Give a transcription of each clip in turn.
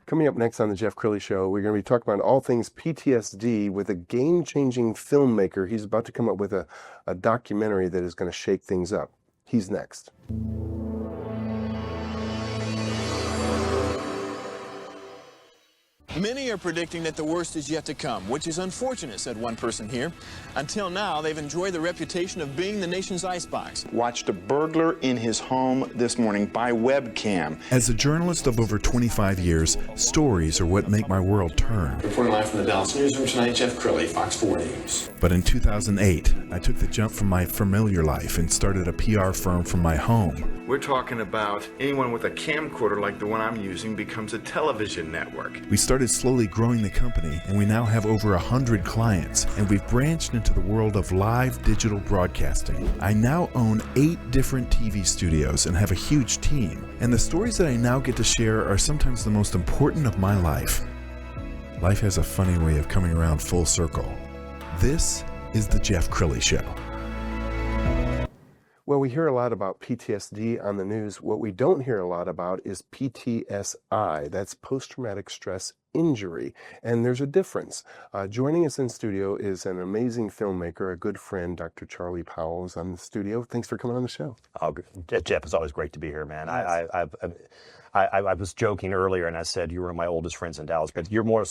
Coming up next on the Jeff Crilley Show, we're going to be talking about all things PTSD with a game-changing filmmaker. He's about to come up with a documentary that is going to shake things up. He's next. Many are predicting that the worst is yet to come, which is unfortunate, said one person here. Until now, they've enjoyed the reputation of being the nation's icebox. Watched a burglar in his home this morning by webcam. As a journalist of over 25 years, stories are what make my world turn. Reporting live from the Dallas newsroom tonight, Jeff Crilley, Fox 4 News. But in 2008, I took the jump from my familiar life and started a PR firm from my home. We're talking about anyone with a camcorder like the one I'm using becomes a television network. We started slowly growing the company, and we now have over 100 clients, and we've branched into the world of live digital broadcasting. I now own 8 different TV studios and have a huge team, and the stories that I now get to share are sometimes the most important of my life. Life has a funny way of coming around full circle. This is the Jeff Crilley Show. Well, we hear a lot about PTSD on the news. What we don't hear a lot about is PTSI. That's post-traumatic stress injury. And there's a difference. Joining us in studio is an amazing filmmaker, a good friend, Dr. Charlie Powell is on the studio. Thanks for coming on the show. Oh, Jeff, it's always great to be here, man. Yes. I was joking earlier, and I said you were my oldest friends in Dallas, but you're more,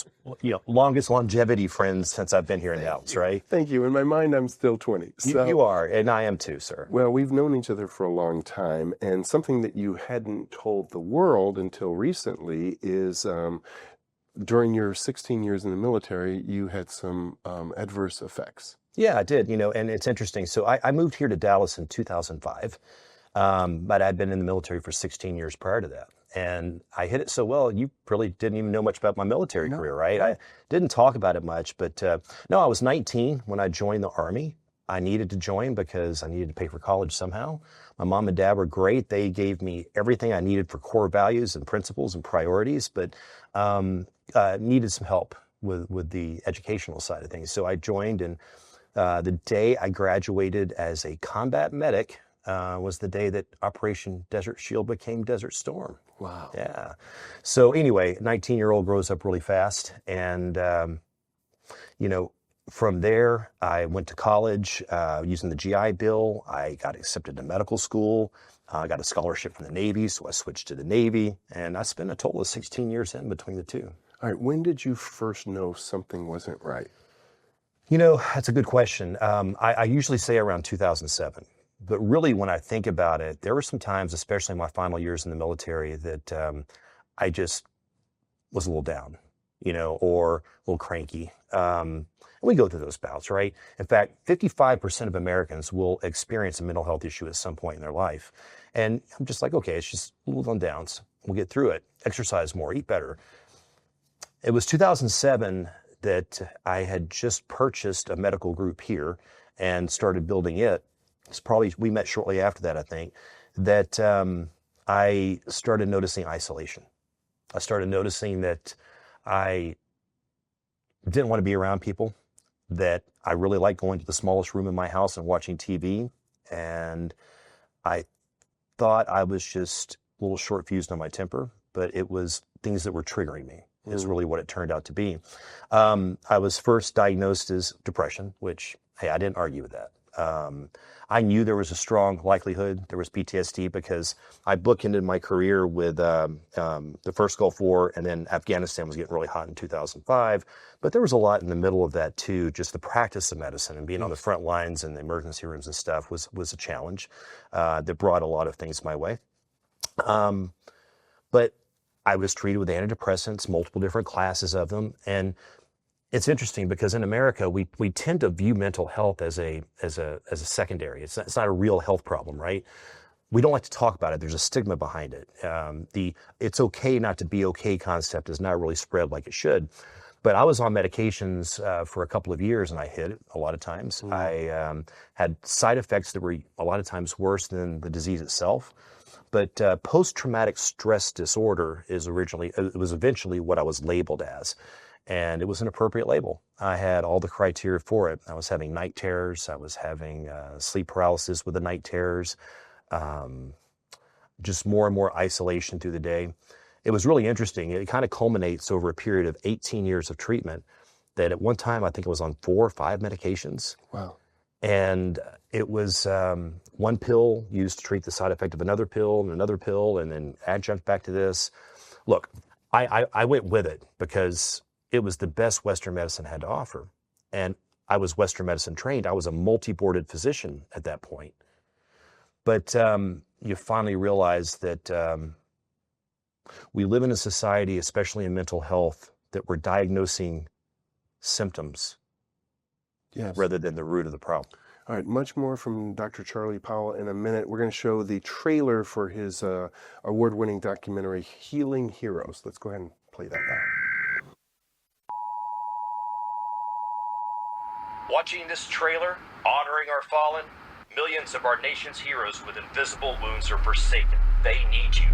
longest longevity friends since I've been here in Dallas, right? Thank you. In my mind, I'm still 20. So, you are, and I am too, sir. Well, we've known each other for a long time, and something that you hadn't told the world until recently is during your 16 years in the military, you had some adverse effects. Yeah, I did, and it's interesting. So I moved here to Dallas in 2005, but I'd been in the military for 16 years prior to that. And I hit it so well, you really didn't even know much about my military career, right? I didn't talk about it much, but no, I was 19 when I joined the Army. I needed to join because I needed to pay for college somehow. My mom and dad were great. They gave me everything I needed for core values and principles and priorities, but needed some help with the educational side of things. So I joined, and the day I graduated as a combat medic was the day that Operation Desert Shield became Desert Storm. Wow. Yeah. So anyway, 19-year-old grows up really fast. And, from there, I went to college using the GI Bill. I got accepted to medical school. I got a scholarship from the Navy, so I switched to the Navy. And I spent a total of 16 years in between the two. All right. When did you first know something wasn't right? That's a good question. I usually say around 2007. But really, when I think about it, there were some times, especially in my final years in the military, that I just was a little down, or a little cranky. And we go through those bouts, right? In fact, 55% of Americans will experience a mental health issue at some point in their life. And I'm just like, okay, it's just a little on downs. We'll get through it. Exercise more, eat better. It was 2007 that I had just purchased a medical group here and started building it. We met shortly after that, I think, that I started noticing isolation. I started noticing that I didn't want to be around people, that I really liked going to the smallest room in my house and watching TV. And I thought I was just a little short-fused on my temper, but it was things that were triggering me is really what it turned out to be. I was first diagnosed as depression, which, hey, I didn't argue with that. I knew there was a strong likelihood there was PTSD because I bookended my career with the first Gulf War, and then Afghanistan was getting really hot in 2005. But there was a lot in the middle of that too. Just the practice of medicine and being on the front lines and the emergency rooms and stuff was a challenge that brought a lot of things my way. But I was treated with antidepressants, multiple different classes of them, and it's interesting because in America, we tend to view mental health as a secondary. It's not a real health problem, right? We don't like to talk about it. There's a stigma behind it. The it's okay not to be okay concept is not really spread like it should. But I was on medications for a couple of years, and I hit it a lot of times. I had side effects that were a lot of times worse than the disease itself. But post-traumatic stress disorder was eventually what I was labeled as. And it was an appropriate label. I had all the criteria for it. I was having night terrors. I was having sleep paralysis with the night terrors, just more and more isolation through the day. it was really interesting. It kind of culminates over a period of 18 years of treatment that at one time, I think it was on 4 or 5 medications. Wow. And it was one pill used to treat the side effect of another pill and another pill, and then adjunct back to this. Look, I went with it because it was the best Western medicine had to offer. And I was Western medicine trained. I was a multi-boarded physician at that point. But you finally realize that we live in a society, especially in mental health, that we're diagnosing symptoms rather than the root of the problem. All right, much more from Dr. Charlie Powell in a minute. We're going to show the trailer for his award-winning documentary, Healing Heroes. Let's go ahead and play that now. Watching this trailer, honoring our fallen, millions of our nation's heroes with invisible wounds are forsaken. They need you.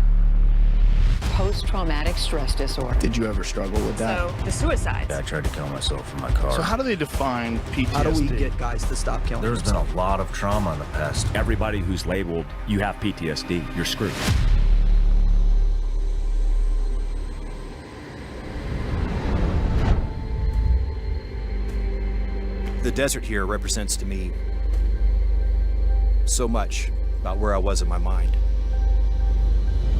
Post-traumatic stress disorder. Did you ever struggle with that? So the suicides. I tried to kill myself in my car. So how do they define PTSD? How do we get guys to stop killing There's been a lot of trauma in the past. Everybody who's labeled, you have PTSD, you're screwed. The desert here represents to me so much about where I was in my mind.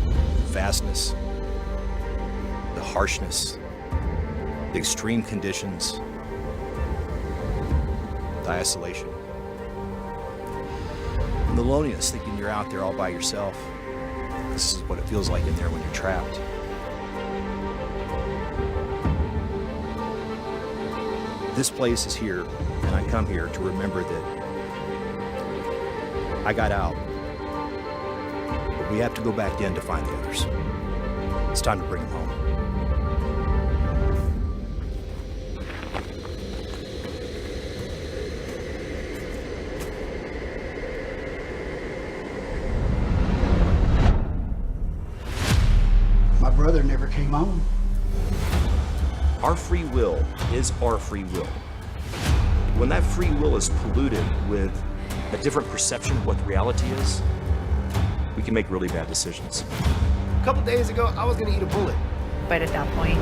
The vastness, the harshness, the extreme conditions, the isolation, and the loneliness, thinking you're out there all by yourself. This is what it feels like in there when you're trapped. This place is here, and I come here to remember that I got out, but we have to go back in to find the others. It's time to bring them home. My brother never came home. Our free will is our free will. When that free will is polluted with a different perception of what the reality is, we can make really bad decisions. A couple days ago, I was gonna eat a bullet. But at that point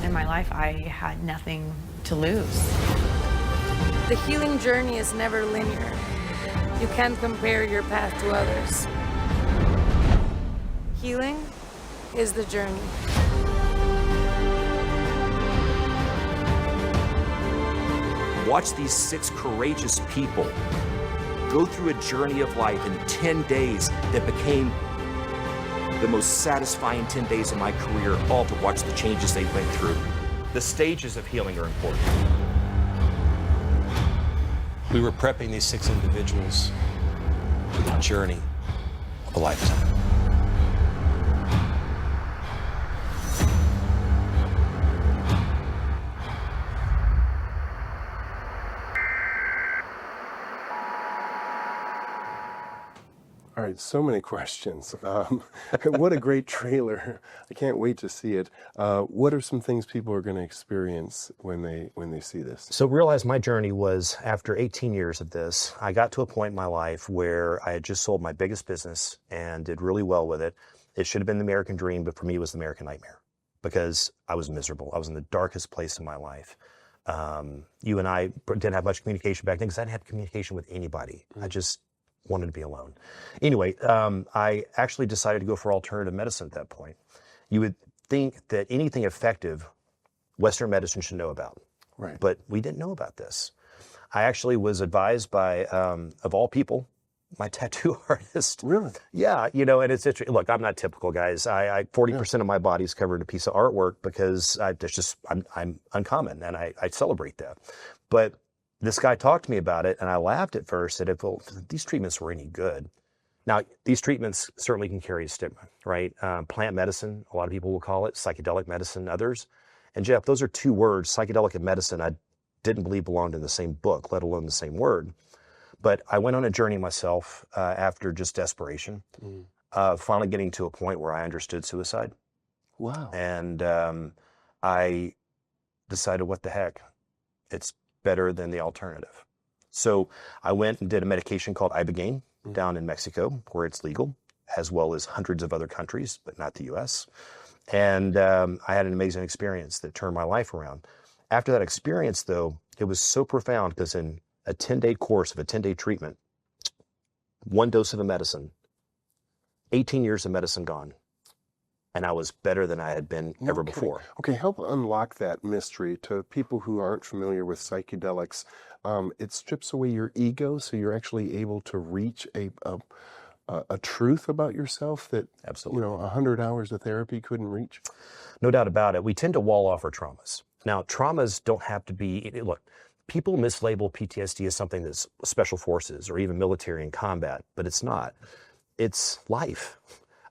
in my life, I had nothing to lose. The healing journey is never linear. You can't compare your path to others. Healing is the journey. Watch these 6 courageous people go through a journey of life in 10 days that became the most satisfying 10 days of my career, all to watch the changes they went through. The stages of healing are important. We were prepping these 6 individuals for the journey of a lifetime. All right, so many questions. What a great trailer. I can't wait to see it. What are some things people are going to experience when they see this? So realize my journey was, after 18 years of this, I got to a point in my life where I had just sold my biggest business and did really well with it. It should have been the American dream, but for me it was the American nightmare because I was miserable. I was in the darkest place in my life. You and I didn't have much communication back then because I didn't have communication with anybody. I just wanted to be alone. Anyway, I actually decided to go for alternative medicine at that point. You would think that anything effective, Western medicine should know about. Right. But we didn't know about this. I actually was advised by, of all people, my tattoo artist. Really? Yeah, you know, and it's interesting. Look, I'm not typical, guys. 40% of my body is covered in a piece of artwork because I'm uncommon and I celebrate that. But this guy talked to me about it, and I laughed at first, said, if these treatments were any good. Now, these treatments certainly can carry a stigma, right? Plant medicine, a lot of people will call it, psychedelic medicine, others. And Jeff, those are 2 words, psychedelic and medicine, I didn't believe belonged in the same book, let alone the same word. But I went on a journey myself after just desperation, finally getting to a point where I understood suicide. Wow. And I decided, what the heck? It's better than the alternative. So I went and did a medication called Ibogaine down in Mexico, where it's legal, as well as hundreds of other countries, but not the US. And I had an amazing experience that turned my life around. After that experience, though, it was so profound because in a 10-day course of a 10-day treatment, one dose of a medicine, 18 years of medicine gone. And I was better than I had been ever before. Okay, help unlock that mystery to people who aren't familiar with psychedelics. It strips away your ego, so you're actually able to reach a truth about yourself that, absolutely, 100 hours of therapy couldn't reach. No doubt about it. We tend to wall off our traumas. Now, traumas don't have to be, look, people mislabel PTSD as something that's special forces or even military and combat, but it's not. It's life.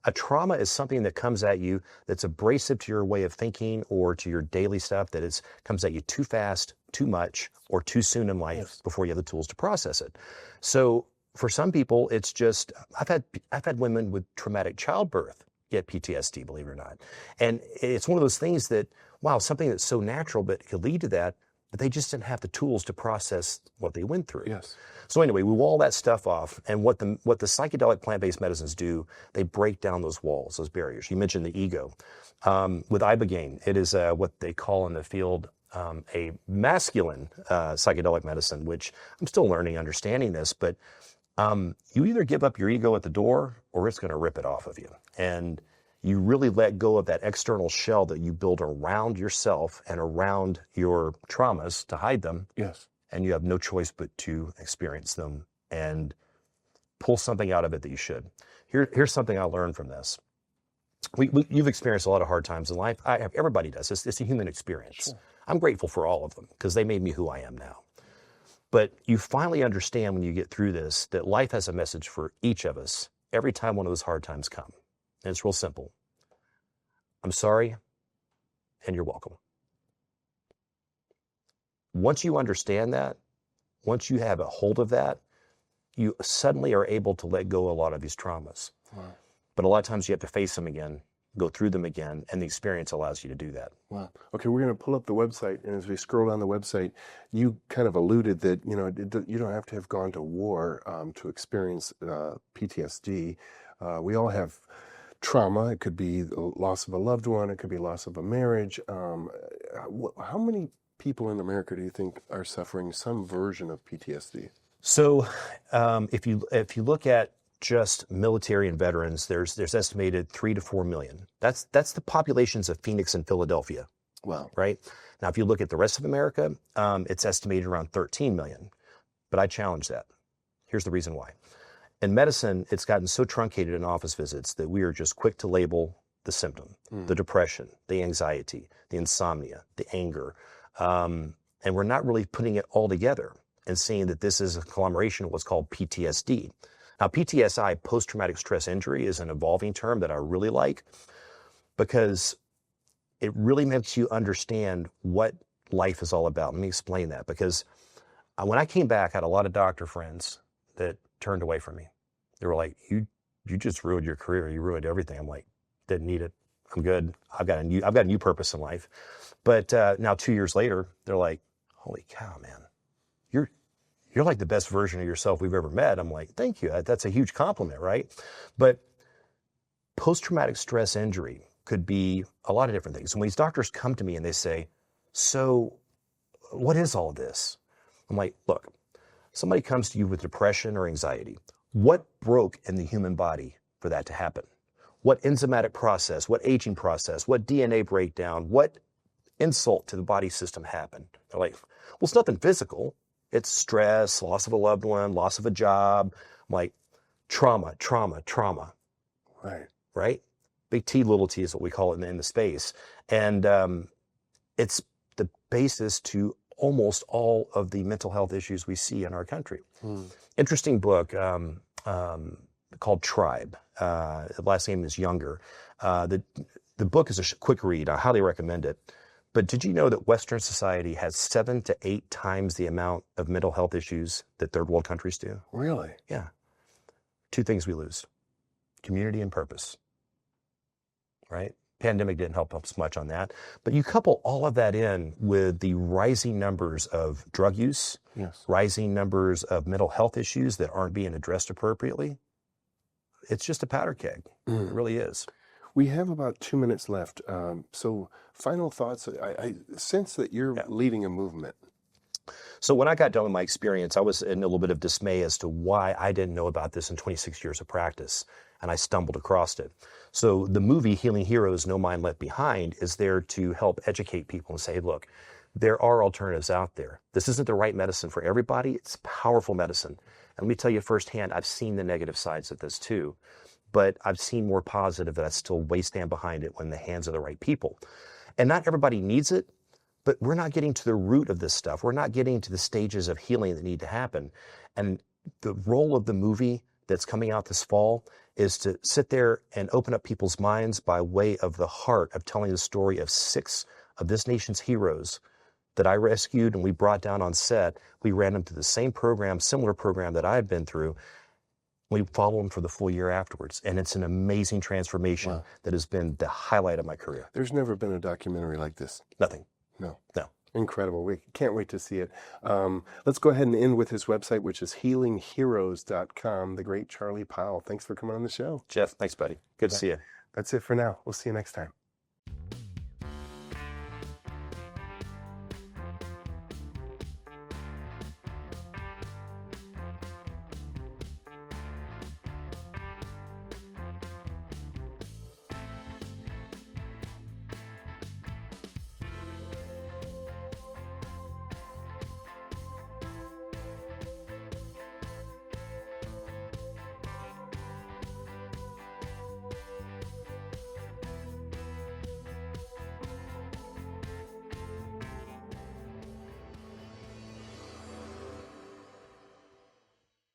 A trauma is something that comes at you that's abrasive to your way of thinking or to your daily stuff, that comes at you too fast, too much, or too soon in life before you have the tools to process it. So for some people, it's just, I've had women with traumatic childbirth get PTSD, believe it or not. And it's one of those things that, wow, something that's so natural, but it could lead to that, but they just didn't have the tools to process what they went through. Yes. So anyway, we wall that stuff off, and what the psychedelic plant-based medicines do, they break down those walls, those barriers. You mentioned the ego. With ibogaine, it is what they call in the field a masculine psychedelic medicine, which I'm still learning, understanding this, but you either give up your ego at the door or it's going to rip it off of you. And you really let go of that external shell that you build around yourself and around your traumas to hide them. Yes. And you have no choice but to experience them and pull something out of it that you should. Here's something I learned from this. You've experienced a lot of hard times in life. Everybody does. It's a human experience. Sure. I'm grateful for all of them because they made me who I am now. But you finally understand when you get through this that life has a message for each of us every time one of those hard times come. And it's real simple. I'm sorry, and you're welcome. Once you understand that, once you have a hold of that, you suddenly are able to let go of a lot of these traumas. Wow. But a lot of times you have to face them again, go through them again, and the experience allows you to do that. Wow. Okay, we're going to pull up the website, and as we scroll down the website, you kind of alluded that, you don't have to have gone to war to experience PTSD. We all have trauma. It could be loss of a loved one. It could be loss of a marriage. How many people in America do you think are suffering some version of PTSD? So if you look at just military and veterans, there's estimated 3 to 4 million. That's the populations of Phoenix and Philadelphia. Wow. Right? Now, if you look at the rest of America, it's estimated around 13 million. But I challenge that. Here's the reason why. In medicine, it's gotten so truncated in office visits that we are just quick to label the symptom, the depression, the anxiety, the insomnia, the anger. And we're not really putting it all together and seeing that this is a conglomeration of what's called PTSD. Now, PTSI, post-traumatic stress injury, is an evolving term that I really like because it really makes you understand what life is all about. Let me explain that, because when I came back, I had a lot of doctor friends that turned away from me. They were like, you just ruined your career. You ruined everything. I'm like, didn't need it. I'm good. I've got a new purpose in life. But now 2 years later, they're like, holy cow, man, you're like the best version of yourself we've ever met. I'm like, thank you. That's a huge compliment, right? But post-traumatic stress injury could be a lot of different things. And when these doctors come to me and they say, so what is all this? I'm like, look, somebody comes to you with depression or anxiety. What broke in the human body for that to happen? What enzymatic process, what aging process, what DNA breakdown, what insult to the body system happened? They're like, well, it's nothing physical. It's stress, loss of a loved one, loss of a job. I'm like, trauma. Right? Big T, little t is what we call it in the space. And it's the basis to almost all of the mental health issues we see in our country. Interesting book called Tribe. The last name is Younger. The book is a quick read. I highly recommend it. But did you know that Western society has 7 to 8 times the amount of mental health issues that third world countries do? Really? Yeah. 2 things we lose: community and purpose. Right? Pandemic didn't help us much on that. But you couple all of that in with the rising numbers of drug use, rising numbers of mental health issues that aren't being addressed appropriately. It's just a powder keg. It really is. We have about 2 minutes left. So final thoughts. I sense that you're leading a movement. So when I got done with my experience, I was in a little bit of dismay as to why I didn't know about this in 26 years of practice, and I stumbled across it. So the movie Healing Heroes, No Mind Left Behind is there to help educate people and say, look, there are alternatives out there. This isn't the right medicine for everybody. It's powerful medicine. And let me tell you firsthand, I've seen the negative sides of this too, but I've seen more positive that I still way stand behind it when in the hands of the right people. And not everybody needs it, but we're not getting to the root of this stuff. We're not getting to the stages of healing that need to happen. And the role of the movie that's coming out this fall is to sit there and open up people's minds by way of the heart of telling the story of 6 of this nation's heroes that I rescued and we brought down on set. We ran them through the same program, similar program that I've been through. We follow them for the full year afterwards. And it's an amazing transformation that has been the highlight of my career. There's never been a documentary like this. Nothing. No. No. Incredible. We can't wait to see it. Let's go ahead and end with his website, which is healingheroes.com. The great Charlie Powell. Thanks for coming on the show. Jeff, thanks, buddy. Good to see you. That's it for now. We'll see you next time.